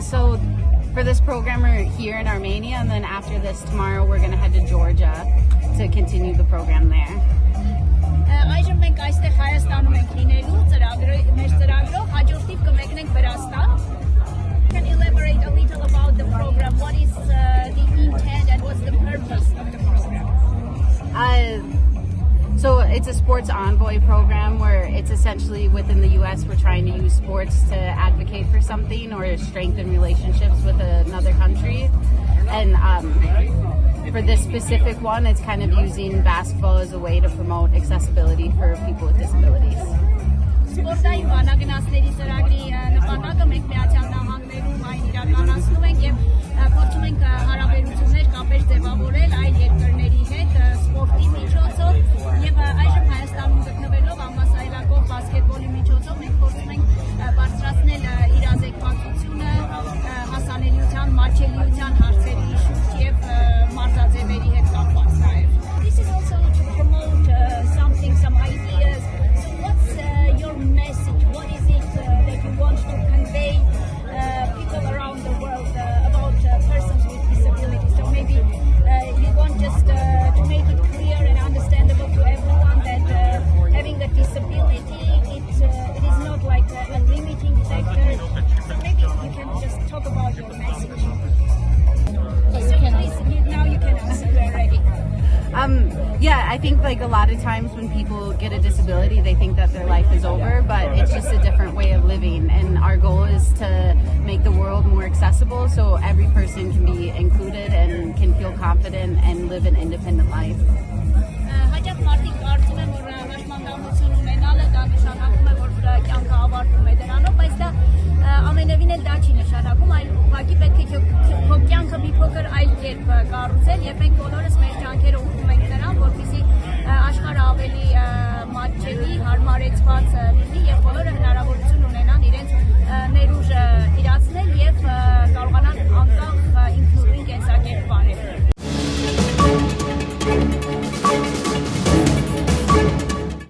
So for this program, we're here in Armenia, and then after this, tomorrow, we're going to head to Georgia to continue the program there. Այժմ մենք այստեղ Հայաստանում ենք լինելու մեր ծրագրով հաջորդիվ կմեկնենք Վրաստան. Can you elaborate a little about the program? What is the intent and what's the purpose of the program? So it's a sports envoy program where it's essentially within the U.S. we're trying to use sports to advocate for something or strengthen relationships with another country. And for this specific one, it's kind of using basketball as a way to promote accessibility for people with disabilities. Սպորտային բանագնացների ծրագրի նպատակը մենք Միացյալ Նահանգներում այն իրականացնում ենք եւ փորձում ենք հարաբերություններ կապեր ձևավորել այլ երկրների հետ սպորտի միջոցով եւ այժմ Հայաստանում գտնվելով ամասայլակով բասկետբոլի միջոցով մենք փորձում ենք բարձրացնել իրազեկվածությունը հասանելիության, մատչելիության հարցերի շուրջ եւ մարզաձևերի հետ կապված նաեւ. This is also to promote some ideas. So what's your message? What is it that you want to convey people around the world about persons with disabilities? So maybe you want just to make it clear and understandable to everyone that having a disability it is not like a limiting factor. So maybe you can just talk about your message. Now you can answer. We're ready. Yeah, I think like a lot of times when people get a disability, they think that their life is over, but it's just a different way of living. And our goal is to make the world more accessible so every person can be included and can feel confident and live an independent life. Հաճախ մարդիկ կարծում են, որ հաշմանդամություն ունենալը դա նշանակում է, որ կյանքը ավարտվում է դրանով, բայց դա ամենևին էլ դա չի նշանակում, այլ ուղղակի պետք է քո կյանքը մի փոքր այլ կերպ կառուցել, եւ մենք բոլորս մեր